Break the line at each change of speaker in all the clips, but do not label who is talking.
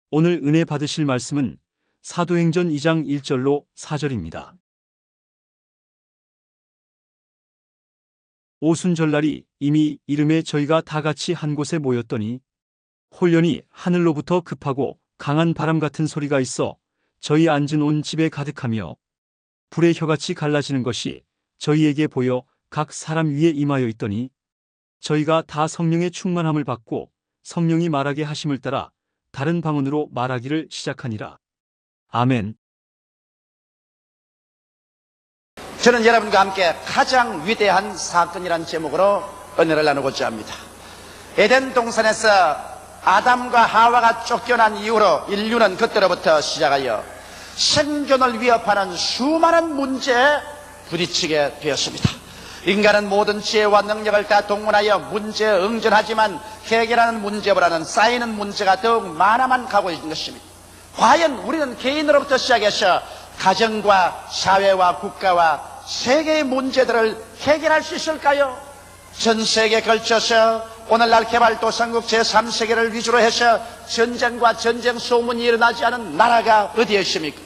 오늘 은혜 받으실 말씀은 사도행전 2장 1절로 4절입니다. 오순절날이 이미 이름에 저희가 다 같이 한 곳에 모였더니 홀연히 하늘로부터 급하고 강한 바람 같은 소리가 있어 저희 앉은 온 집에 가득하며 불의 혀같이 갈라지는 것이 저희에게 보여 각 사람 위에 임하여 있더니 저희가 다 성령의 충만함을 받고 성령이 말하게 하심을 따라 다른 방언으로 말하기를 시작하니라. 아멘.
저는 여러분과 함께 가장 위대한 사건이라는 제목으로 은혜를 나누고자 합니다. 에덴 동산에서 아담과 하와가 쫓겨난 이후로 인류는 그때로부터 시작하여 생존을 위협하는 수많은 문제에 부딪히게 되었습니다. 인간은 모든 지혜와 능력을 다 동원하여 문제에 응전하지만 해결하는 문제보다는 쌓이는 문제가 더욱 많아만 가고 있는 것입니다. 과연 우리는 개인으로부터 시작해서 가정과 사회와 국가와 세계의 문제들을 해결할 수 있을까요? 전 세계에 걸쳐서 오늘날 개발도상국 제3세계를 위주로 해서 전쟁과 전쟁 소문이 일어나지 않은 나라가 어디에 있습니까?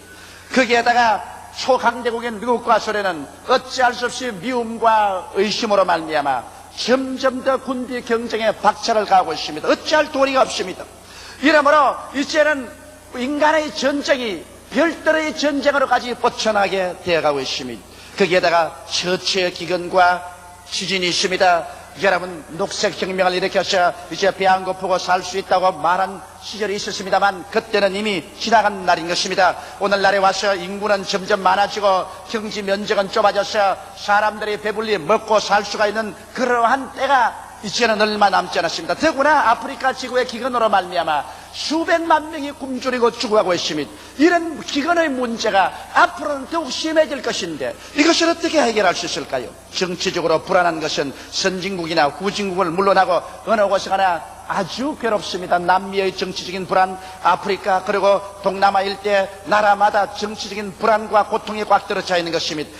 거기에다가 초강대국인 미국과 소련은 어찌할 수 없이 미움과 의심으로 말미암아 점점 더 군비 경쟁에 박차를 가하고 있습니다. 어찌할 도리가 없습니다. 이러므로 이제는 인간의 전쟁이 별도의 전쟁으로까지 뻗쳐나게 되어가고 있습니다. 거기에다가 처치의 기근과 지진이 있습니다. 여러분, 녹색혁명을 일으켜서 이제 배 안 고프고 살 수 있다고 말한 시절이 있었습니다만 그때는 이미 지나간 날인 것입니다. 오늘날에 와서 인구는 점점 많아지고 경지 면적은 좁아져서 사람들이 배불리 먹고 살 수가 있는 그러한 때가 이제는 얼마 남지 않았습니다. 더구나 아프리카 지구의 기근으로 말미암아 수백만 명이 굶주리고 죽어가고 있습니다. 이런 기근의 문제가 앞으로는 더욱 심해질 것인데 이것을 어떻게 해결할 수 있을까요? 정치적으로 불안한 것은 선진국이나 후진국을 물러나고 어느 곳에 가나 아주 괴롭습니다. 남미의 정치적인 불안, 아프리카 그리고 동남아 일대 나라마다 정치적인 불안과 고통이 꽉 들어차 있는 것입니다.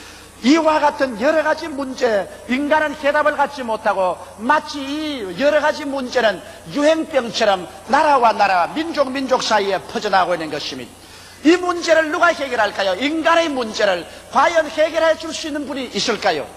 이와 같은 여러 가지 문제, 인간은 해답을 갖지 못하고 마치 이 여러 가지 문제는 유행병처럼 나라와 나라, 민족 사이에 퍼져나가고 있는 것입니다. 이 문제를 누가 해결할까요? 인간의 문제를 과연 해결해 줄 수 있는 분이 있을까요?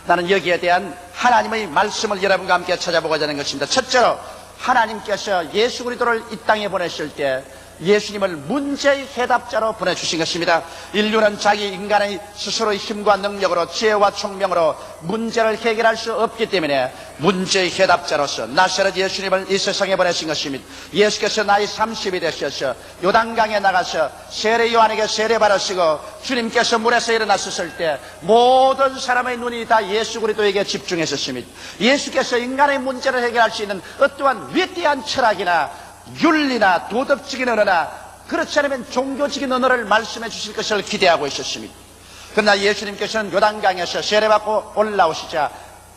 나는 여기에 대한 하나님의 말씀을 여러분과 함께 찾아보고자 하는 것입니다. 첫째로 하나님께서 예수 그리스도를 이 땅에 보내실 때 예수님을 문제의 해답자로 보내주신 것입니다. 인류는 자기 인간의 스스로의 힘과 능력으로 지혜와 총명으로 문제를 해결할 수 없기 때문에 문제의 해답자로서 나사렛 예수님을 이 세상에 보내신 것입니다. 예수께서 나이 30이 되셔서 요단강에 나가서 세례 요한에게 세례 받으시고 주님께서 물에서 일어났을 때 모든 사람의 눈이 다 예수 그리스도에게 집중했었습니다. 예수께서 인간의 문제를 해결할 수 있는 어떠한 위대한 철학이나 윤리나 도덕적인 언어나 그렇지 않으면 종교적인 언어를 말씀해 주실 것을 기대하고 있었습니다. 그러나 예수님께서는 요단강에서 세례받고 올라오시자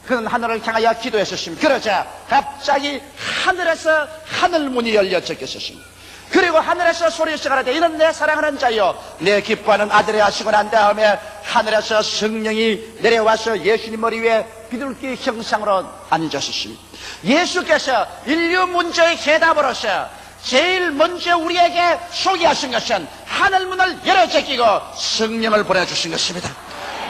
그는 하늘을 향하여 기도했었습니다. 그러자 갑자기 하늘에서 하늘문이 열려 젖혔었습니다. 그리고 하늘에서 소리가 가라되 이는 내 사랑하는 자요 내 기뻐하는 아들이 하시고 난 다음에 하늘에서 성령이 내려와서 예수님 머리 위에 비둘기 형상으로 앉으셨습니다. 예수께서 인류 문제의 해답으로서 제일 먼저 우리에게 소개하신 것은 하늘문을 열어 제끼고 성령을 보내주신 것입니다.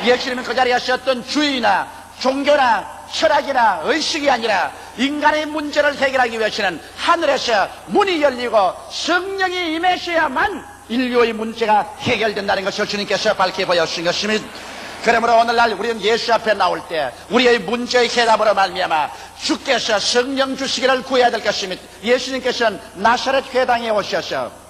예수님은 그 자리에서 어떤 주의나 종교나 철학이나 의식이 아니라 인간의 문제를 해결하기 위해서는 하늘에서 문이 열리고 성령이 임하셔야만 인류의 문제가 해결된다는 것을 주님께서 밝혀 보여주신 것입니다. 그러므로 오늘날 우리는 예수 앞에 나올 때 우리의 문제의 해답으로 말미암아 주께서 성령 주시기를 구해야 될 것입니다. 예수님께서는 나사렛 회당에 오셔서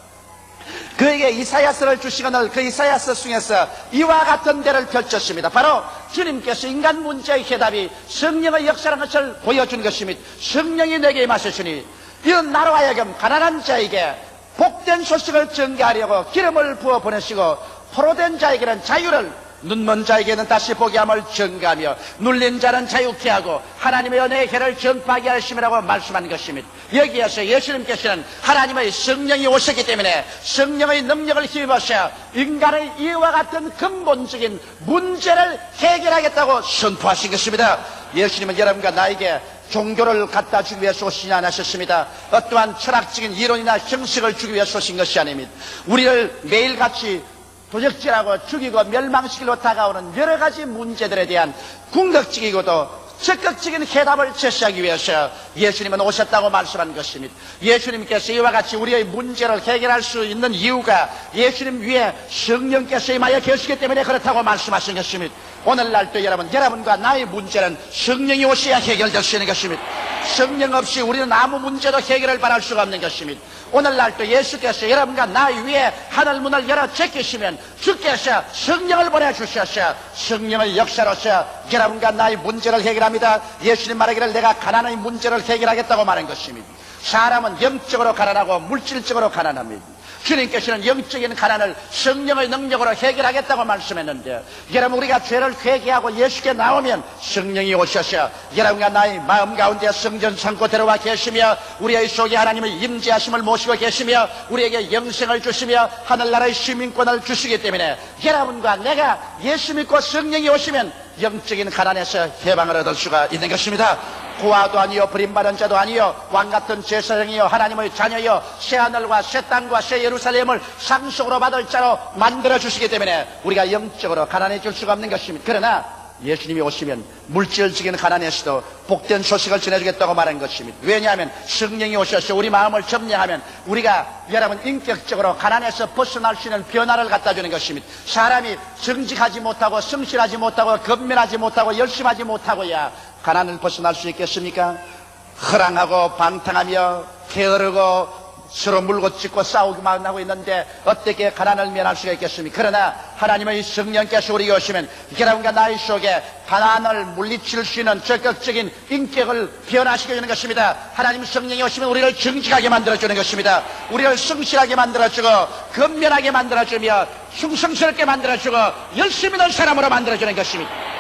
그에게 이사야서를 주시거늘 그 이사야서 중에서 이와 같은 데를 펼쳤습니다. 바로 주님께서 인간 문제의 해답이 성령의 역사라는 것을 보여준 것입니다. 성령이 내게 임하셨으니 이는 나로 하여금 가난한 자에게 복된 소식을 전개하려고 기름을 부어 보내시고 포로된 자에게는 자유를 눈먼 자에게는 다시 보게 함을 전가하며 눌린 자는 자유케 하고 하나님의 은혜의 해를 전파하게 하심이라고 말씀한 것입니다. 여기에서 예수님께서는 하나님의 성령이 오셨기 때문에 성령의 능력을 힘입어서 인간의 이와 같은 근본적인 문제를 해결하겠다고 선포하신 것입니다. 예수님은 여러분과 나에게 종교를 갖다 주기 위해서 오시지 않으셨습니다. 어떠한 철학적인 이론이나 형식을 주기 위해서 오신 것이 아닙니다. 우리를 매일같이 도적질하고 죽이고 멸망시키려 다가오는 여러 가지 문제들에 대한 궁극적이고도 적극적인 해답을 제시하기 위해서 예수님은 오셨다고 말씀한 것입니다. 예수님께서 이와 같이 우리의 문제를 해결할 수 있는 이유가 예수님 위에 성령께서 임하여 계시기 때문에 그렇다고 말씀하신 것입니다. 오늘날도 여러분과 나의 문제는 성령이 오셔야 해결될 수 있는 것입니다. 성령 없이 우리는 아무 문제도 해결을 바랄 수가 없는 것입니다. 오늘날도 예수께서 여러분과 나의 위에 하늘 문을 열어 제끼시면 주께서 성령을 보내주셔서 성령의 역사로서 여러분과 나의 문제를 해결합니다. 예수님 말하기를 내가 가난의 문제를 해결하겠다고 말한 것입니다. 사람은 영적으로 가난하고 물질적으로 가난합니다. 주님께서는 영적인 가난을 성령의 능력으로 해결하겠다고 말씀했는데, 여러분 우리가 죄를 회개하고 예수께 나오면 성령이 오셔서 여러분과 나의 마음 가운데 성전 창고 들어와 계시며 우리의 속에 하나님의 임재하심을 모시고 계시며 우리에게 영생을 주시며 하늘나라의 시민권을 주시기 때문에 여러분과 내가 예수 믿고 성령이 오시면 영적인 가난에서 해방을 얻을 수가 있는 것입니다. 고아도 아니요 버림받은 자도 아니요 왕같은 제사장이요 하나님의 자녀요 새하늘과 새 땅과 새 예루살렘을 상속으로 받을 자로 만들어 주시기 때문에 우리가 영적으로 가난해질 수가 없는 것입니다. 그러나 예수님이 오시면 물질적인 가난에서도 복된 소식을 전해주겠다고 말한 것입니다. 왜냐하면 성령이 오셔서 우리 마음을 점령하면 우리가 여러분 인격적으로 가난에서 벗어날 수 있는 변화를 갖다 주는 것입니다. 사람이 정직하지 못하고 성실하지 못하고 건면하지 못하고 열심하지 못하고야 가난을 벗어날 수 있겠습니까? 허랑하고 방탕하며 게으르고 서로 물고 찢고 싸우기만 하고 있는데 어떻게 가난을 면할 수가 있겠습니까? 그러나 하나님의 성령께서 우리에게 오시면 여러분과 나의 속에 가난을 물리칠 수 있는 적극적인 인격을 변화시켜주는 것입니다. 하나님 성령이 오시면 우리를 정직하게 만들어주는 것입니다. 우리를 성실하게 만들어주고 건면하게 만들어주며 흉성스럽게 만들어주고 열심히 된 사람으로 만들어주는 것입니다.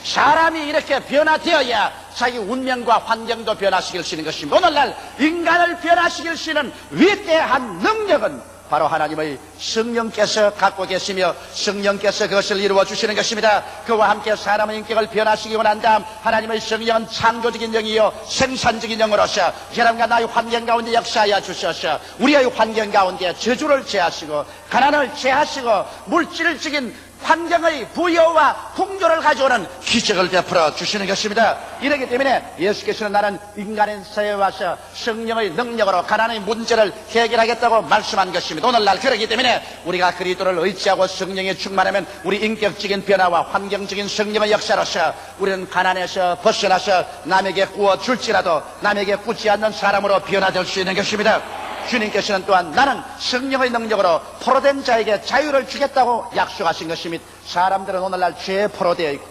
사람이 이렇게 변화되어야 자기 운명과 환경도 변화시킬 수 있는 것입니다. 오늘날 인간을 변화시킬 수 있는 위대한 능력은 바로 하나님의 성령께서 갖고 계시며 성령께서 그것을 이루어 주시는 것입니다. 그와 함께 사람의 인격을 변화시키고 난 다음 하나님의 성령은 창조적인 영이요 생산적인 영으로서 여러분과 나의 환경 가운데 역사하여 주셔서 우리의 환경 가운데 저주를 제하시고 가난을 제하시고 물질적인 환경의 부여와 풍조를 가져오는 기적을 베풀어 주시는 것입니다. 이렇기 때문에 예수께서는 나는 인간의 사회에 와서 성령의 능력으로 가난의 문제를 해결하겠다고 말씀한 것입니다. 오늘날 그렇기 때문에 우리가 그리스도를 의지하고 성령에 충만하면 우리 인격적인 변화와 환경적인 성령의 역사로서 우리는 가난에서 벗어나서 남에게 구워줄지라도 남에게 꾸지 않는 사람으로 변화될 수 있는 것입니다. 주님께서는 또한 나는 성령의 능력으로 포로된 자에게 자유를 주겠다고 약속하신 것입니다. 사람들은 오늘날 죄에 포로되어 있고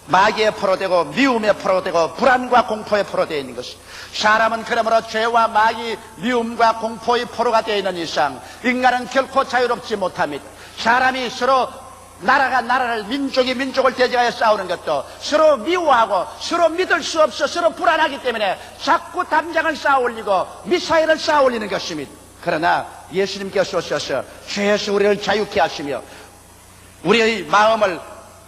마귀에 포로되고 미움에 포로되고 불안과 공포에 포로되어 있는 것입니다. 사람은 그러므로 죄와 마귀, 미움과 공포의 포로가 되어 있는 이상 인간은 결코 자유롭지 못합니다. 사람이 서로 나라가 나라를 민족이 민족을 대적하여 싸우는 것도 서로 미워하고 서로 믿을 수 없어 서로 불안하기 때문에 자꾸 담장을 쌓아 올리고 미사일을 쌓아 올리는 것입니다. 그러나 예수님께서 오셔서 죄에서 우리를 자유케 하시며 우리의 마음을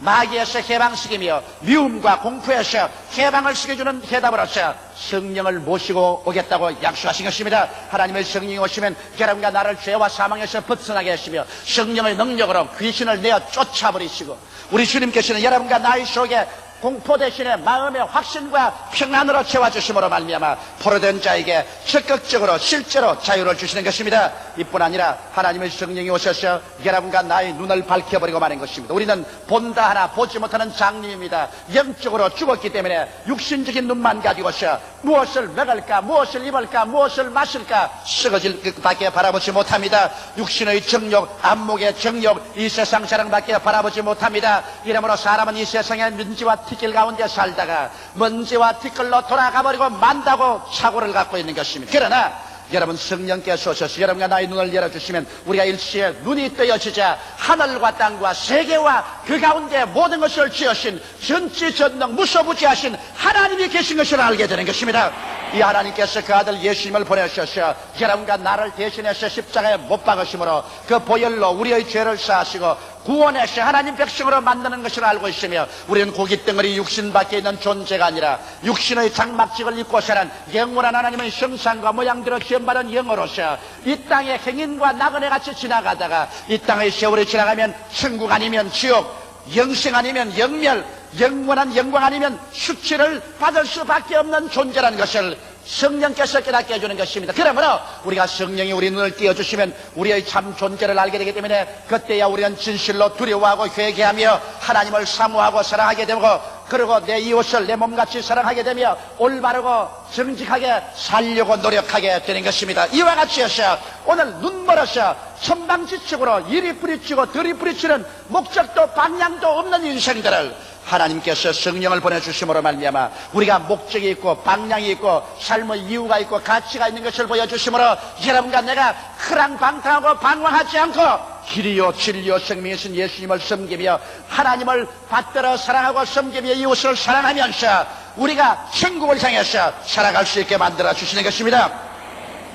마귀에서 해방시키며 미움과 공포에서 해방을 시켜주는 해답으로서 성령을 모시고 오겠다고 약속하신 것입니다. 하나님의 성령이 오시면 여러분과 나를 죄와 사망에서 벗어나게 하시며 성령의 능력으로 귀신을 내어 쫓아버리시고 우리 주님께서는 여러분과 나의 속에 공포 대신에 마음의 확신과 평안으로 채워주심으로 말미암아 포로된 자에게 적극적으로 실제로 자유를 주시는 것입니다. 이뿐 아니라 하나님의 성령이 오셔서 여러분과 나의 눈을 밝혀버리고 마는 것입니다. 우리는 본다 하나 보지 못하는 장님입니다. 영적으로 죽었기 때문에 육신적인 눈만 가지고서 무엇을 먹을까 무엇을 입을까 무엇을 마실까 썩어질 것밖에 바라보지 못합니다. 육신의 정욕 안목의 정욕 이 세상 사랑밖에 바라보지 못합니다. 이러므로 사람은 이 세상의 먼지와 티끌 가운데 살다가 먼지와 티끌로 돌아가버리고 만다고 착오를 갖고 있는 것입니다. 그러나 여러분 성령께서 오셔서 여러분과 나의 눈을 열어주시면 우리가 일시에 눈이 뜨여지자 하늘과 땅과 세계와 그 가운데 모든 것을 지으신 전지전능 무소부지하신 하나님이 계신 것을 알게 되는 것입니다. 이 하나님께서 그 아들 예수님을 보내셔서 여러분과 나를 대신해서 십자가에 못 박으심으로 그 보혈로 우리의 죄를 사하시고 구원해서 하나님 백성으로 만드는 것을 알고 있으며 우리는 고기 덩어리 육신 밖에 있는 존재가 아니라 육신의 장막직을 입고 사는 영원한 하나님의 형상과 모양대로 지음받은 영으로서 이 땅의 행인과 나그네 같이 지나가다가 이 땅의 세월이 지나가면 천국 아니면 지옥, 영생 아니면 영멸, 영원한 영광 아니면 수치를 받을 수밖에 없는 존재라는 것을 성령께서 깨닫게 해주는 것입니다. 그러므로 우리가 성령이 우리 눈을 띄워주시면 우리의 참 존재를 알게 되기 때문에 그때야 우리는 진실로 두려워하고 회개하며 하나님을 사모하고 사랑하게 되고 그리고 내 이웃을 내 몸같이 사랑하게 되며 올바르고 정직하게 살려고 노력하게 되는 것입니다. 이와 같이 해서 오늘 눈멀어서 천방지축으로 이리 부딪히고 저리 부딪히는 목적도 방향도 없는 인생들을 하나님께서 성령을 보내주심으로 말미암아 우리가 목적이 있고 방향이 있고 삶의 이유가 있고 가치가 있는 것을 보여주심으로 여러분과 내가 크랑방탕하고 방황하지 않고 길이요 진리요 생명이신 예수님을 섬기며 하나님을 받들어 사랑하고 섬기며 이웃을 사랑하면서 우리가 천국을 향해서 살아갈 수 있게 만들어 주시는 것입니다.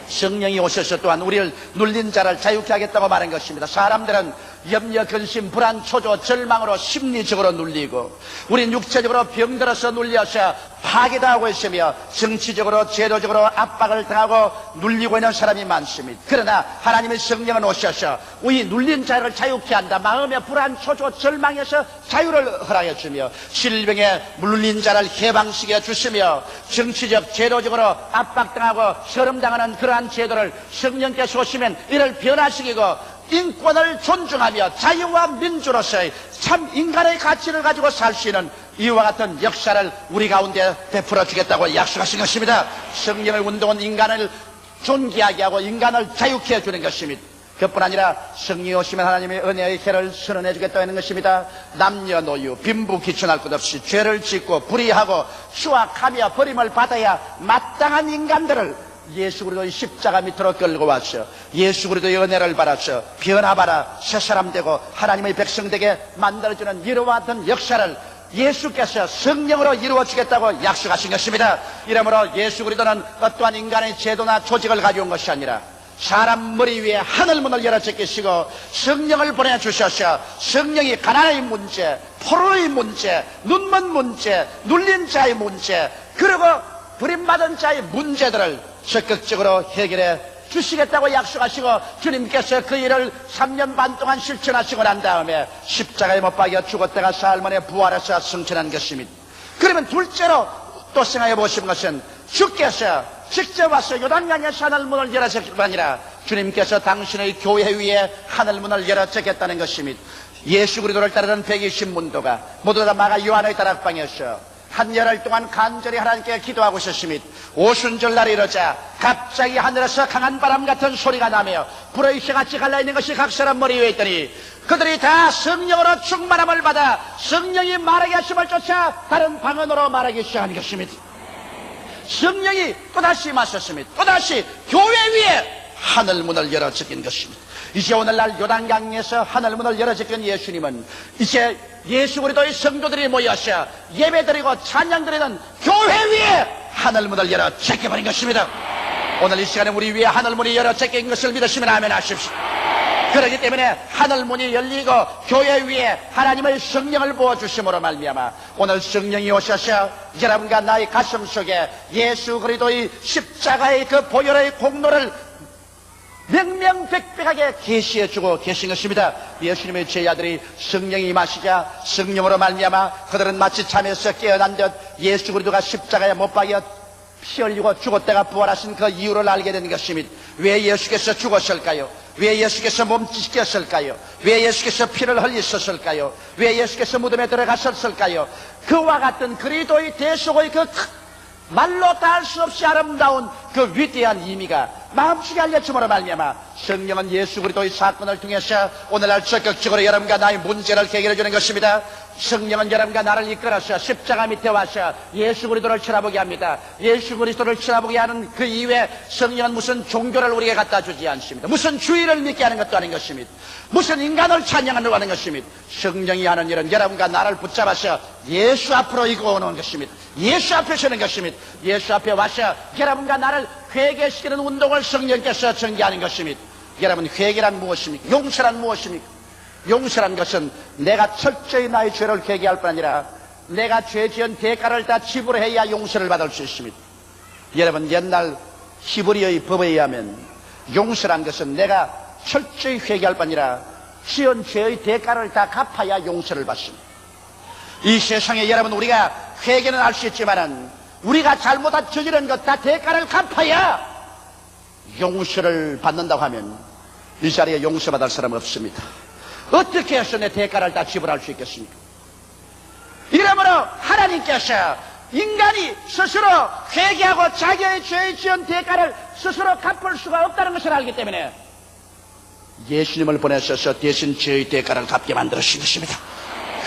성령이 오셔서 또한 우리를 눌린 자를 자유케 하겠다고 말한 것입니다. 사람들은 염려, 근심, 불안, 초조, 절망으로 심리적으로 눌리고 우린 육체적으로 병들어서 눌려서 파괴당하고 있으며 정치적으로 제도적으로 압박을 당하고 눌리고 있는 사람이 많습니다. 그러나 하나님의 성령은 오셔서 우리 눌린 자를 자유케 한다. 마음의 불안, 초조, 절망에서 자유를 허락해 주며 질병에 눌린 자를 해방시켜 주시며 정치적, 제도적으로 압박당하고 서름당하는 그러한 제도를 성령께서 오시면 이를 변화시키고 인권을 존중하며 자유와 민주로서의 참 인간의 가치를 가지고 살 수 있는 이와 같은 역사를 우리 가운데 베풀어 주겠다고 약속하신 것입니다. 성령의 운동은 인간을 존귀하게 하고 인간을 자유케 해주는 것입니다. 그뿐 아니라 성령이 오시면 하나님의 은혜의 해를 선언해 주겠다고 하는 것입니다. 남녀노유 빈부귀천할 것 없이 죄를 짓고 불의하고 추악하며 버림을 받아야 마땅한 인간들을 예수 그리스도의 십자가 밑으로 끌고 와서 예수 그리스도의 은혜를 받아서 변화받아 새사람 되고 하나님의 백성 되게 만들어주는 이러한 같은 역사를 예수께서 성령으로 이루어 주겠다고 약속하신 것입니다. 이러므로 예수 그리스도는 어떠한 인간의 제도나 조직을 가져온 것이 아니라 사람 머리 위에 하늘문을 열어 제끼시고 성령을 보내주셔서 성령이 가난의 문제, 포로의 문제, 눈먼 문제, 눌린 자의 문제 그리고 버림받은 자의 문제들을 적극적으로 해결해 주시겠다고 약속하시고 주님께서 그 일을 3년 반 동안 실천하시고 난 다음에 십자가에 못 박여 죽었다가 사흘 만에 부활해서 승천한 것입니다. 그러면 둘째로 또 생각해 보시는 것은 주께서 직접 와서 요단강에서 하늘문을 열어주실 뿐 아니라 주님께서 당신의 교회 위에 하늘문을 열어주겠다는 것입니다. 예수 그리스도를 따르는 120문도가 모두 다 마가 요한의 다락방에서 한 열흘 동안 간절히 하나님께 기도하고 있었습니다. 오순절날이 이르자 갑자기 하늘에서 강한 바람 같은 소리가 나며 불의 쇠같이 갈라있는 것이 각 사람 머리 위에 있더니 그들이 다 성령으로 충만함을 받아 성령이 말하게 하심을 쫓아 다른 방언으로 말하기 시작한 것입니다. 성령이 또다시 임하셨습니다. 또다시 교회 위에 하늘문을 열어 제낀 것입니다. 이제 오늘날 요단강에서 하늘문을 열어 제낀 예수님은 이제 예수 그리스도의 성도들이 모여서 예배드리고 찬양드리는 교회 위에 하늘문을 열어 제껴버린 것입니다. 오늘 이 시간에 우리 위에 하늘문이 열어 제낀 것을 믿으시면 아멘 하십시오. 그렇기 때문에 하늘문이 열리고 교회 위에 하나님의 성령을 부어주심으로 말미암아 오늘 성령이 오셔서 여러분과 나의 가슴 속에 예수 그리스도의 십자가의 그 보혈의 공로를 명명백백하게 계시해주고 계신 것입니다. 예수님의 제자들이 성령이 임하시자 성령으로 말미암아 그들은 마치 잠에서 깨어난 듯 예수 그리스도가 십자가에 못 박여 피 흘리고 죽었다가 부활하신 그 이유를 알게 되는 것입니다. 왜 예수께서 죽었을까요? 왜 예수께서 몸짓겼을까요? 왜 예수께서 피를 흘리셨을까요? 왜 예수께서 무덤에 들어가셨을까요? 그와 같은 그리스도의 대속의 그 말로 다 할 수 없이 아름다운 그 위대한 의미가 마음속에 알려줌으로 말미암아 성령은 예수 그리스도의 사건을 통해서 오늘날 적극적으로 여러분과 나의 문제를 해결해 주는 것입니다. 성령은 여러분과 나를 이끌어서 십자가 밑에 와서 예수 그리스도를 쳐다보게 합니다. 예수 그리스도를 쳐다보게 하는 그 이후에 성령은 무슨 종교를 우리에게 갖다 주지 않습니다. 무슨 주의를 믿게 하는 것도 아닌 것입니다. 무슨 인간을 찬양하려고 하는 것입니다. 성령이 하는 일은 여러분과 나를 붙잡아서 예수 앞으로 이끌어오는 것입니다. 예수 앞에 서는 것입니다. 예수 앞에 와서 여러분과 나를 회개시키는 운동을 성령께서 전개하는 것입니다. 여러분, 회개란 무엇입니까? 용서란 무엇입니까? 용서란 것은 내가 철저히 나의 죄를 회개할 뿐 아니라 내가 죄 지은 대가를 다 지불해야 용서를 받을 수 있습니다. 여러분, 옛날 히브리의 법에 의하면 용서란 것은 내가 철저히 회개할 뿐 아니라 지은 죄의 대가를 다 갚아야 용서를 받습니다. 이 세상에 여러분, 우리가 회개는 할 수 있지만은 우리가 잘못한 저지른 것 다 대가를 갚아야 용서를 받는다고 하면 이 자리에 용서받을 사람은 없습니다. 어떻게 해서 내 대가를 다 지불할 수 있겠습니까? 이러므로 하나님께서 인간이 스스로 회개하고 자기의 죄에 지은 대가를 스스로 갚을 수가 없다는 것을 알기 때문에 예수님을 보내셔서 대신 죄의 대가를 갚게 만들으신 것입니다.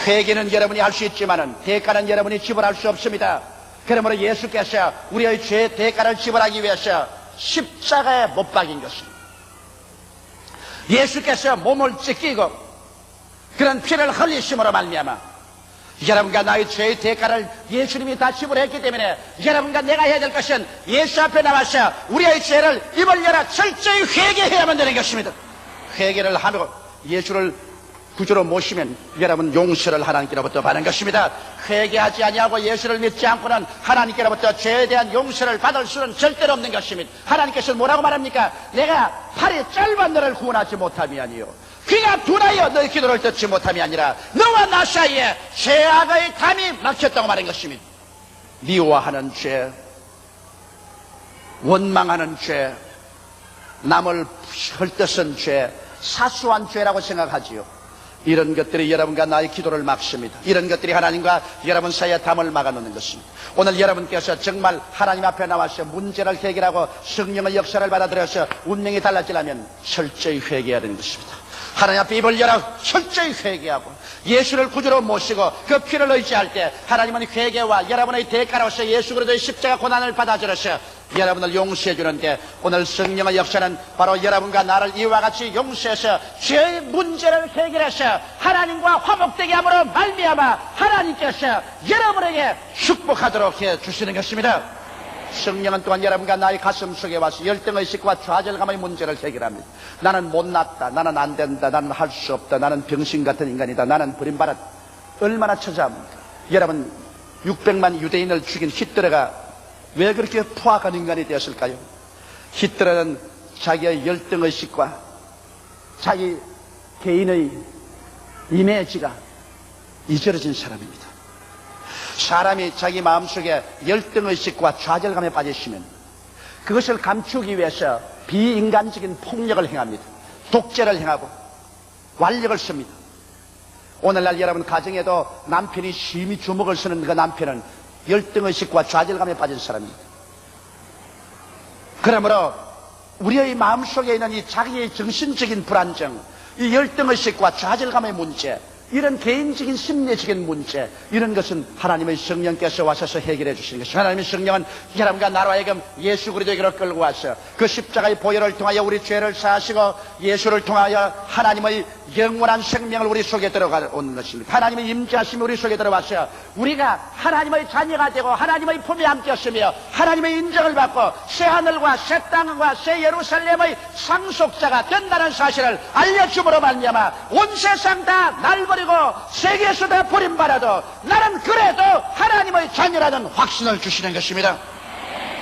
회개는 여러분이 할 수 있지만은 대가는 여러분이 지불할 수 없습니다. 그러므로 예수께서 우리의 죄의 대가를 지불하기 위해서 십자가에 못 박인 것입니다. 예수께서 몸을 찢기고 그런 피를 흘리심으로 말미암아 여러분과 나의 죄의 대가를 예수님이 다 지불했기 때문에 여러분과 내가 해야 될 것은 예수 앞에 나와서 우리의 죄를 입을 열어 철저히 회개해야만 되는 것입니다. 회개를 하며 예수를 구주로 모시면 여러분 용서를 하나님께로부터 받는 것입니다. 회개하지 아니하고 예수를 믿지 않고는 하나님께로부터 죄에 대한 용서를 받을 수는 절대로 없는 것입니다. 하나님께서는 뭐라고 말합니까? 내가 팔이 짧은 너를 구원하지 못함이 귀가 둔하여 너의 기도를 듣지 못함이 아니라 너와 나 사이에 죄악의 담이 막혔다고 말한 것입니다. 미워하는 죄, 원망하는 죄, 남을 헐뜯은 죄, 사소한 죄라고 생각하지요. 이런 것들이 여러분과 나의 기도를 막습니다. 이런 것들이 하나님과 여러분 사이에 담을 막아놓는 것입니다. 오늘 여러분께서 정말 하나님 앞에 나와서 문제를 해결하고 성령의 역사를 받아들여서 운명이 달라지려면 철저히 회개해야 되는 것입니다. 하나님 앞에 입을 열어 철저히 회개하고 예수를 구주로 모시고 그 피를 의지할 때 하나님은 회개와 여러분의 대가로서 예수 그리스도의 십자가 고난을 받아주셔서 여러분을 용서해 주는데 오늘 성령의 역사는 바로 여러분과 나를 이와 같이 용서해서 죄의 문제를 해결해서 하나님과 화목되게 함으로 말미암아 하나님께서 여러분에게 축복하도록 해 주시는 것입니다. 성령은 또한 여러분과 나의 가슴 속에 와서 열등의식과 좌절감의 문제를 해결합니다. 나는 못났다, 나는 안 된다, 나는 할 수 없다, 나는 병신 같은 인간이다, 나는 버림받았다. 얼마나 처자합니까? 여러분, 600만 유대인을 죽인 히틀러가 왜 그렇게 포악한 인간이 되었을까요? 히틀러는 자기의 열등의식과 자기 개인의 이미지가 이저려진 사람입니다. 사람이 자기 마음속에 열등의식과 좌절감에 빠지시면 그것을 감추기 위해서 비인간적인 폭력을 행합니다. 독재를 행하고 완력을 씁니다. 오늘날 여러분 가정에도 남편이 심히 주먹을 쓰는 그 남편은 열등의식과 좌절감에 빠진 사람입니다. 그러므로 우리의 마음속에 있는 이 자기의 정신적인 불안정, 이 열등의식과 좌절감의 문제, 이런 개인적인 심리적인 문제, 이런 것은 하나님의 성령께서 와셔서 해결해 주시는 것입니다. 하나님의 성령은 여러분과 나로 하여금 예수 그리스도에게로 끌고 와서 그 십자가의 보혈을 통하여 우리 죄를 사하시고 예수를 통하여 하나님의 영원한 생명을 우리 속에 들어가는 것입니다. 하나님의 임재하심이 우리 속에 들어와서 우리가 하나님의 자녀가 되고 하나님의 품에 안겼으며 하나님의 인정을 받고 새 하늘과 새 땅과 새 예루살렘의 상속자가 된다는 사실을 알려줌으로 말미암아 온 세상 다 날 버리고 세계에서 다 버림받아도 나는 그래도 하나님의 자녀라는 확신을 주시는 것입니다.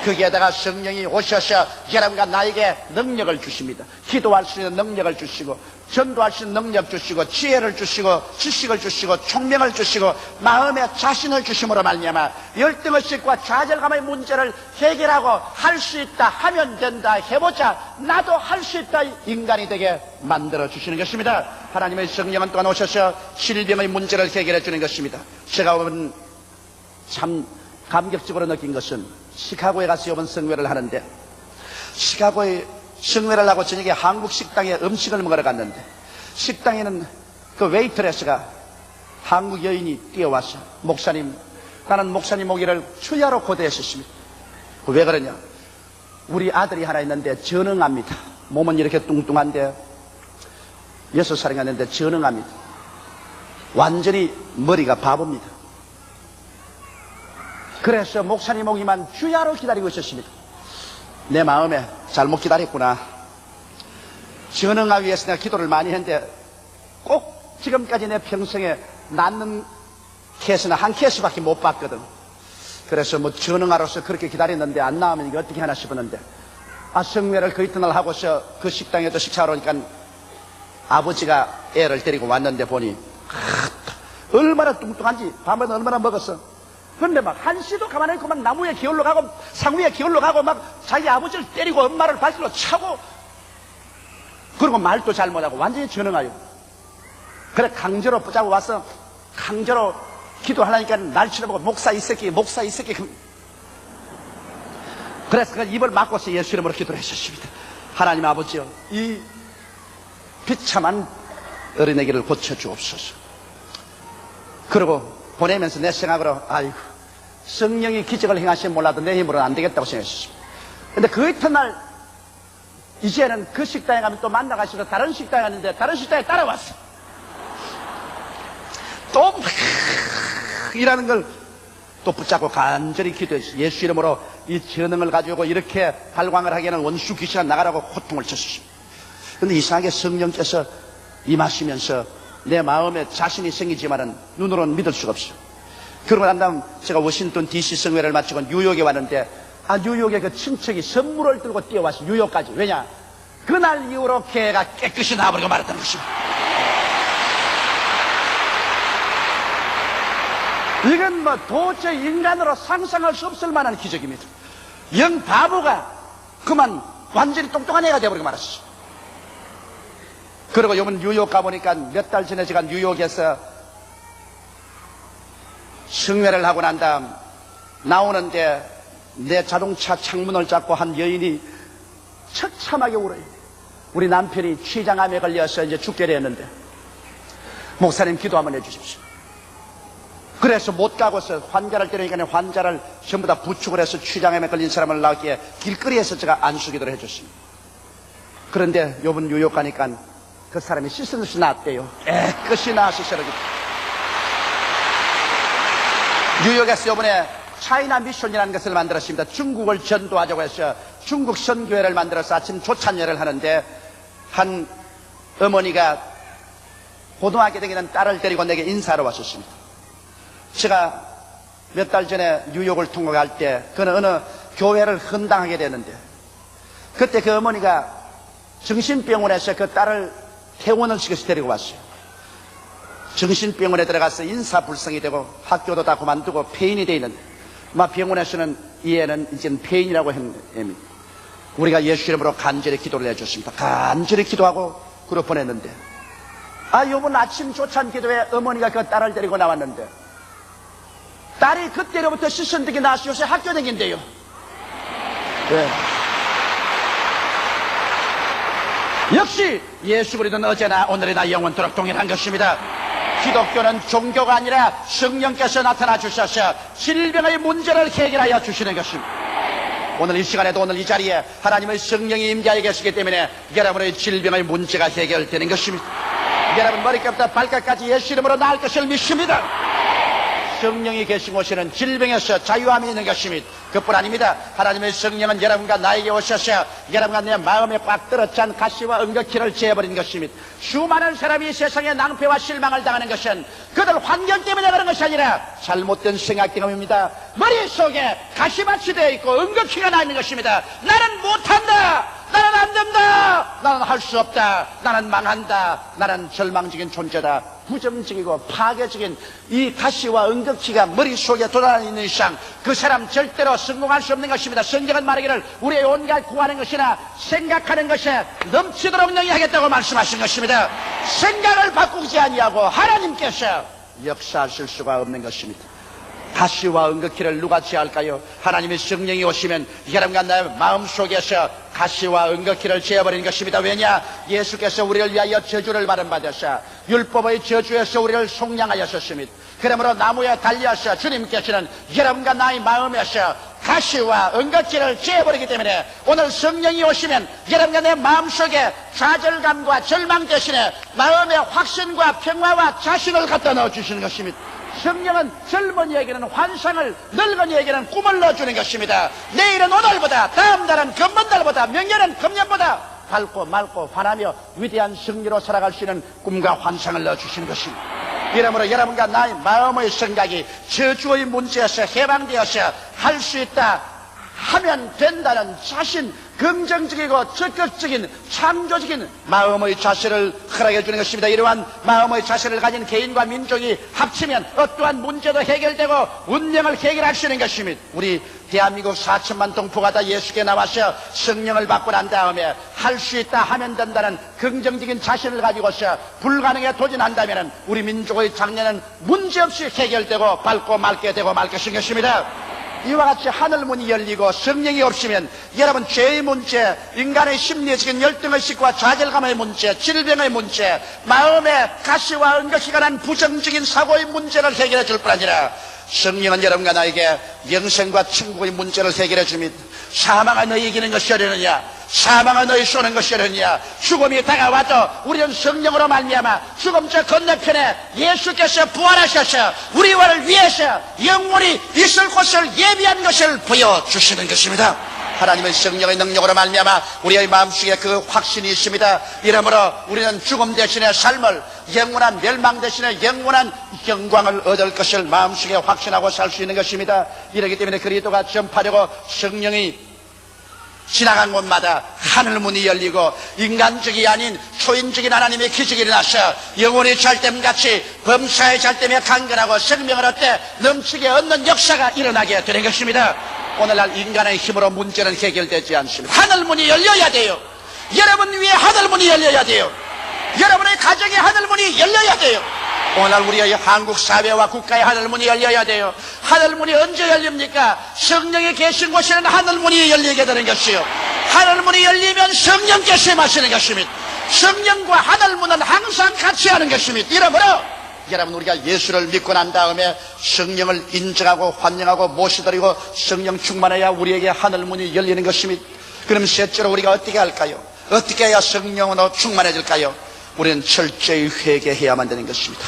거기에다가 성령이 오셔서 여러분과 나에게 능력을 주십니다. 기도할 수 있는 능력을 주시고 전도할 수 있는 능력 주시고 지혜를 주시고 지식을 주시고 총명을 주시고 마음의 자신을 주심으로 말미암아 열등의식과 좌절감의 문제를 해결하고 할 수 있다, 하면 된다, 해보자, 나도 할 수 있다 인간이 되게 만들어 주시는 것입니다. 하나님의 성령은 또한 오셔서 질병의 문제를 해결해 주는 것입니다. 제가 오늘 참 감격적으로 느낀 것은 시카고에 가서 이번 성회를 하는데 시카고에 승회를 하고 저녁에 한국 식당에 음식을 먹으러 갔는데 식당에는 그 웨이트레스가 한국 여인이 뛰어와서 목사님, 나는 목사님 오기를 주야로 고대했었습니다. 왜 그러냐? 우리 아들이 하나 있는데 전응합니다. 몸은 이렇게 뚱뚱한데 6살인가 됐는데 전응합니다. 완전히 머리가 바보입니다. 그래서 목사님 오기만 주야로 기다리고 있었습니다. 내 마음에 잘못 기다렸구나. 전응하기 위해서 내가 기도를 많이 했는데 꼭 지금까지 내 평생에 낳는 케이스는 한 케이스밖에 못 봤거든. 그래서 뭐 전응하로서 그렇게 기다렸는데 안 나오면 이거 어떻게 하나 싶었는데 성회를 그 이튿날 하고서 그 식당에도 식사하러 오니까 아버지가 애를 데리고 왔는데 보니 얼마나 뚱뚱한지 밤에도 얼마나 먹었어. 근데 막 한시도 가만히 있고 막 나무에 기울러 가고 상위에 기울러 가고 막 자기 아버지를 때리고 엄마를 발길로 차고 그리고 말도 잘 못하고 완전히 전응하요. 그래 강제로 붙잡고 와서 강제로 기도하려니까 날 치러보고 목사 이 새끼 그래서 그 입을 막고서 예수 이름으로 기도를 했었습니다. 하나님 아버지여 이 비참한 어린애기를 고쳐주옵소서. 그리고 보내면서 내 생각으로 아이고 성령이 기적을 행하시면 몰라도 내 힘으로는 안 되겠다고 생각했습니다. 근데 그 이튿날 이제는 그 식당에 가면 또 만나가시고 다른 식당에 갔는데 다른 식당에 따라왔어. 또 이라는 걸 또 붙잡고 간절히 기도했어. 예수 이름으로 이 전능을 가지고 이렇게 발광을 하기에는 원수 귀신아 나가라고 호통을 쳤습니다. 근데 이상하게 성령께서 임하시면서 내 마음에 자신이 생기지만은 눈으로는 믿을 수가 없어요. 그러고 난 다음 제가 워싱턴 DC 성회를 마치고 뉴욕에 왔는데 뉴욕에 그 친척이 선물을 들고 뛰어왔어요. 뉴욕까지. 왜냐? 그날 이후로 개가 깨끗이 나와버리고 말았다는 것입니다. 이건 뭐 도저히 인간으로 상상할 수 없을 만한 기적입니다. 영 바보가 그만 완전히 똥똥한 애가 되어버리고 말았어요. 그리고 요번 뉴욕 가보니까 몇 달 전에 제가 뉴욕에서 성회를 하고 난 다음 나오는데 내 자동차 창문을 잡고 한 여인이 처참하게 울어요. 우리 남편이 췌장암에 걸려서 이제 죽게 되었는데 목사님 기도 한번 해주십시오. 그래서 못 가고서 환자를 때리니까 환자를 전부 다 부축을 해서 췌장암에 걸린 사람을 낳기에 길거리에서 제가 안수기도를 해줬습니다. 그런데 요번 뉴욕 가니까 그 사람이 씻은 듯이 나왔대요. 깨끗이 나왔어요. 뉴욕에서 요번에 차이나 미션이라는 것을 만들었습니다. 중국을 전도하자고 해서 중국 선교회를 만들어서 아침 조찬회를 하는데 한 어머니가 고등학교 다니는 딸을 데리고 내게 인사하러 왔었습니다. 제가 몇 달 전에 뉴욕을 통과할 때 그는 어느 교회를 헌당하게 되는데 그때 그 어머니가 정신병원에서 그 딸을 퇴원을 시켜서 데리고 왔어요. 정신병원에 들어가서 인사불성이 되고 학교도 다 그만두고 폐인이 돼 있는데 병원에서는 이 애는 이제 폐인이라고 했는데 우리가 예수 이름으로 간절히 기도를 해줬습니다. 간절히 기도하고 그로 보냈는데 요번 아침 조찬 기도에 어머니가 그 딸을 데리고 나왔는데 딸이 그때로부터 시선득이 나서 요새 학교 다닌대요. 네. 역시 예수 그리스도는 어제나 오늘이나 영원토록 동일한 것입니다. 기독교는 종교가 아니라 성령께서 나타나 주셔서 질병의 문제를 해결하여 주시는 것입니다. 오늘 이 시간에도 오늘 이 자리에 하나님의 성령이 임재하여 계시기 때문에 여러분의 질병의 문제가 해결되는 것입니다. 여러분 머리끝부터 발끝까지 예수 이름으로 나을 것을 믿습니다. 성령이 계신 곳에는 질병에서 자유함이 있는 것입니다. 그뿐 아닙니다. 하나님의 성령은 여러분과 나에게 오셔서 여러분과 내 마음에 꽉 들어찬 가시와 응격기를 재어버린 것입니다. 수많은 사람이 세상에 낭패와 실망을 당하는 것은 그들 환경 때문에 그런 것이 아니라 잘못된 생각 때문입니다. 머릿속에 가시밭이 되어 있고 응격기가 나 있는 것입니다. 나는 못한다. 나는 안 된다. 나는 할 수 없다. 나는 망한다. 나는 절망적인 존재다. 부정적이고 파괴적인 이 가시와 응격기가 머릿속에 돌아다니는 이상 그 사람 절대로 성공할 수 없는 것입니다. 성경은 말하기를 우리의 온갖 구하는 것이나 생각하는 것에 넘치도록 능히하겠다고 말씀하신 것입니다. 생각을 바꾸지 아니하고 하나님께서 역사하실 수가 없는 것입니다. 가시와 응격기를 누가 제할까요? 하나님의 성령이 오시면 여러분과 나의 마음속에서 가시와 은거키를 재어버린 것입니다. 왜냐? 예수께서 우리를 위하여 저주를 받으셔 율법의 저주에서 우리를 속량하였습니다. 그러므로 나무에 달려서 주님께서는 여러분과 나의 마음에서 가시와 은거키를 재어버리기 때문에 오늘 성령이 오시면 여러분과 내 마음속에 좌절감과 절망 대신에 마음의 확신과 평화와 자신을 갖다 넣어주시는 것입니다. 성령은 젊은이에게는 환상을, 늙은이에게는 꿈을 넣어주는 것입니다. 내일은 오늘보다, 다음 달은 금번달보다, 명예는 금년보다 밝고 맑고 환하며 위대한 승리로 살아갈 수 있는 꿈과 환상을 넣어주시는 것입니다. 이러므로 여러분과 나의 마음의 생각이 저주의 문제에서 해방되어서 할 수 있다 하면 된다는 자신, 긍정적이고 적극적인 창조적인 마음의 자세를 허락해 주는 것입니다. 이러한 마음의 자세를 가진 개인과 민족이 합치면 어떠한 문제도 해결되고 운명을 해결할 수 있는 것입니다. 우리 대한민국 4천만 동포가 다 예수께 나와서 성령을 받고 난 다음에 할 수 있다 하면 된다는 긍정적인 자신을 가지고서 불가능에 도전한다면 우리 민족의 장래는 문제없이 해결되고 밝고 맑게 되고 말 것입니다. 이와 같이 하늘문이 열리고 성령이 없으면 여러분 죄의 문제, 인간의 심리적인 열등의식과 좌절감의 문제, 질병의 문제, 마음의 가시와 은거시가 난 부정적인 사고의 문제를 해결해 줄 뿐 아니라 성령은 여러분과 나에게 영생과 천국의 문제를 해결해 줍니다. 사망은 너희 이기는 것이 어려느냐, 사망은 너희 쏘는 것이 어려느냐. 죽음이 다가와도 우리는 성령으로 말미암아 죽음 저 건너편에 예수께서 부활하셔서 우리와를 위해서 영원히 있을 곳을 예비한 것을 보여주시는 것입니다. 하나님의 성령의 능력으로 말미암아 우리의 마음속에 그 확신이 있습니다. 이러므로 우리는 죽음 대신에 삶을, 영원한 멸망 대신에 영원한 영광을 얻을 것을 마음속에 확신하고 살 수 있는 것입니다. 이렇기 때문에 그리스도가 전파되고 성령이 지나간 곳마다 하늘문이 열리고 인간적이 아닌 초인적인 하나님의 기적이 일어나서 영혼이 잘됨같이 범사의 잘됨에 강건하고 생명을 얻되 넘치게 얻는 역사가 일어나게 되는 것입니다. 오늘날 인간의 힘으로 문제는 해결되지 않습니다. 하늘문이 열려야 돼요. 여러분 위에 하늘문이 열려야 돼요. 여러분의 가정의 하늘문이 열려야 돼요. 오늘날 우리의 한국 사회와 국가의 하늘문이 열려야 돼요. 하늘문이 언제 열립니까? 성령이 계신 곳에는 하늘문이 열리게 되는 것이요, 하늘문이 열리면 성령께서 임하시는 것입니다. 성령과 하늘문은 항상 같이 하는 것입니다. 이러므로 여러분, 우리가 예수를 믿고 난 다음에 성령을 인정하고 환영하고 모시드리고 성령 충만해야 우리에게 하늘문이 열리는 것입니다. 그럼 셋째로 우리가 어떻게 할까요? 어떻게 해야 성령으로 충만해질까요? 우리는 철저히 회개해야만 되는 것입니다.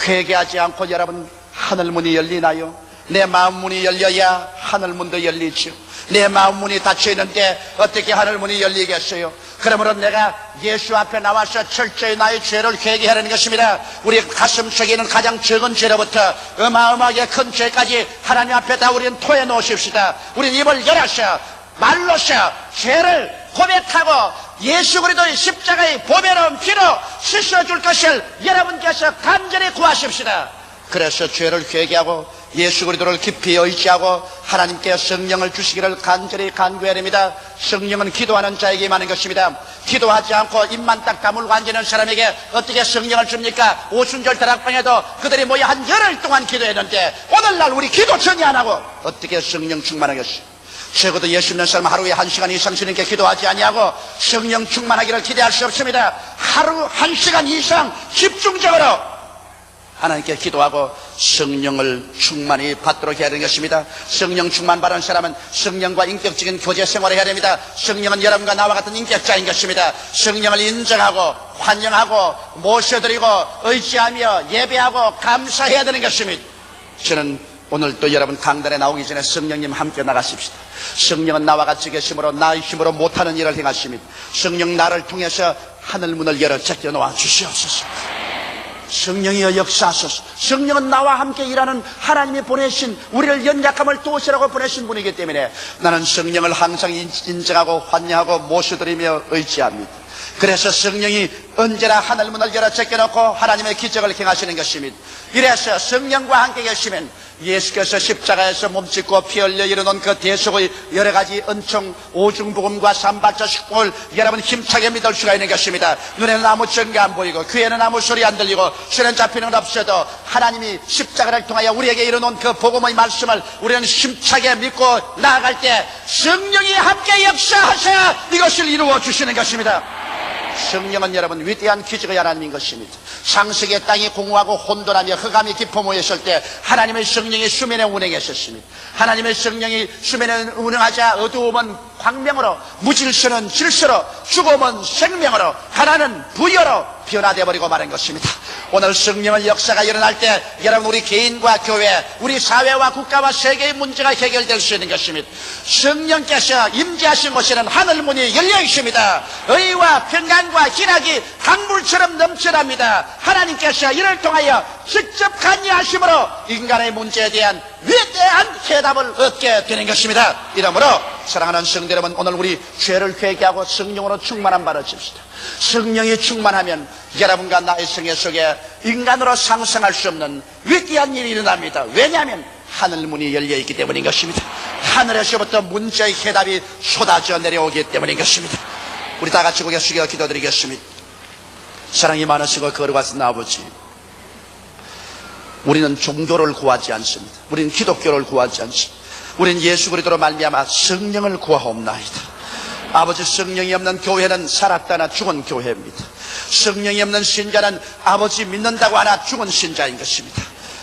회개하지 않고 여러분 하늘문이 열리나요? 내 마음문이 열려야 하늘문도 열리죠. 내 마음문이 닫혀있는데 어떻게 하늘문이 열리겠어요? 그러므로 내가 예수 앞에 나와서 철저히 나의 죄를 회개하라는 것입니다. 우리 가슴 속에 있는 가장 적은 죄로부터 어마어마하게 큰 죄까지 하나님 앞에 다 우리는 토해 놓으십시다. 우리는 입을 열어서 말로서 죄를 고백하고 예수 그리스도의 십자가의 보배로운 피로 씻어줄 것을 여러분께서 간절히 구하십시다. 그래서 죄를 회개하고 예수 그리스도를 깊이 의지하고 하나님께 성령을 주시기를 간절히 간구해야 됩니다. 성령은 기도하는 자에게 임하는 것입니다. 기도하지 않고 입만 딱 다물고 앉는 사람에게 어떻게 성령을 줍니까? 오순절 다락방에도 그들이 모여 한 열흘 동안 기도했는데 오늘날 우리 기도 전혀 안 하고 어떻게 성령 충만하겠어요? 적어도 예수 믿는 사람 하루에 1시간 이상 주님께 기도하지 아니하고 성령 충만하기를 기대할 수 없습니다. 하루 1시간 이상 집중적으로 하나님께 기도하고 성령을 충만히 받도록 해야 되는 것입니다. 성령 충만 받은 사람은 성령과 인격적인 교제 생활을 해야 됩니다. 성령은 여러분과 나와 같은 인격자인 것입니다. 성령을 인정하고 환영하고 모셔드리고 의지하며 예배하고 감사해야 되는 것입니다. 저는 오늘 또 여러분 강단에 나오기 전에 성령님 함께 나가십시다. 성령은 나와 같이 계심으로 나의 힘으로 못하는 일을 행하십니다. 성령 나를 통해서 하늘문을 열어 제껴 놓아 주시옵소서. 성령이여 역사하소서. 성령은 나와 함께 일하는 하나님이 보내신, 우리를 연약함을 도우시라고 보내신 분이기 때문에 나는 성령을 항상 인정하고 환영하고 모셔드리며 의지합니다. 그래서 성령이 언제나 하늘문을 열어 제껴놓고 하나님의 기적을 행하시는 것입니다. 이래서 성령과 함께 계시면 예수께서 십자가에서 몸짓고 피 흘려 일어놓은 그 대속의 여러 가지 은총, 오중복음과 삼발자 식품을 여러분 힘차게 믿을 수가 있는 것입니다. 눈에는 아무 증거 안 보이고 귀에는 아무 소리 안 들리고 손에 잡히는 건 없어도 하나님이 십자가를 통하여 우리에게 이뤄놓은 그 복음의 말씀을 우리는 힘차게 믿고 나아갈 때 성령이 함께 역사하셔야 이것을 이루어 주시는 것입니다. 성령은 여러분 위대한 기적의 하나님인 것입니다. 창세기의 땅이 공허하고 혼돈하며 흑암이 깊어 모였을 때 하나님의 성령이 수면에 운행하셨습니다. 하나님의 성령이 수면에 운행하자 어두움은 광명으로, 무질서는 질서로, 죽음은 생명으로, 가난은 부여로 변화되어 버리고 마는 것입니다. 오늘 성령의 역사가 일어날 때 여러분 우리 개인과 교회, 우리 사회와 국가와 세계의 문제가 해결될 수 있는 것입니다. 성령께서 임재하신 곳에는 하늘문이 열려 있습니다. 의와 평강과 희락이 강물처럼 넘쳐납니다. 하나님께서 이를 통하여 직접 관여하심으로 인간의 문제에 대한 위대한 해답을 얻게 되는 것입니다. 이러므로 사랑하는 성도 여러분, 오늘 우리 죄를 회개하고 성령으로 충만한 바를 칩시다. 성령이 충만하면 여러분과 나의 생애 속에 인간으로 상상할 수 없는 위대한 일이 일어납니다. 왜냐하면 하늘문이 열려있기 때문인 것입니다. 하늘에서부터 문제의 해답이 쏟아져 내려오기 때문인 것입니다. 우리 다 같이 고개 숙여 기도드리겠습니다. 사랑이 많으시고 거룩하신 아버지, 우리는 종교를 구하지 않습니다. 우리는 기독교를 구하지 않습니다. 우리는 예수 그리스도로 말미암아 성령을 구하옵나이다. 아버지, 성령이 없는 교회는 살았다나 죽은 교회입니다. 성령이 없는 신자는 아버지 믿는다고 하나 죽은 신자인 것입니다.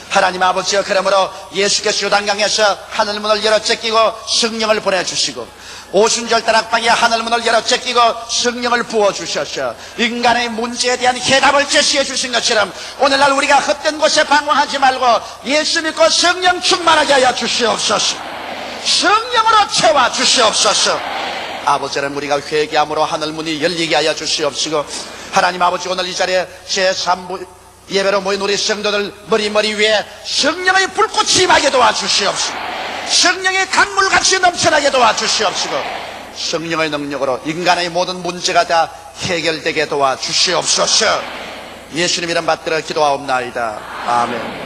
하나님 아버지여, 그러므로 예수께서 요단강에서 하늘문을 열어 제끼고 성령을 보내주시고 오순절 다락방에 하늘문을 열어 제끼고 성령을 부어주셔서 인간의 문제에 대한 해답을 제시해 주신 것처럼 오늘날 우리가 헛된 곳에 방황하지 말고 예수 믿고 성령 충만하게 하여 주시옵소서. 성령으로 채워 주시옵소서. 아버지는 우리가 회개함으로 하늘문이 열리게 하여 주시옵시고, 하나님 아버지, 오늘 이 자리에 제3부 예배로 모인 우리 성도들 머리 위에 성령의 불꽃이 임하게 도와주시옵시고, 성령의 강물같이 넘쳐나게 도와주시옵시고, 성령의 능력으로 인간의 모든 문제가 다 해결되게 도와주시옵소서. 예수님 이름 받들어 기도하옵나이다. 아멘.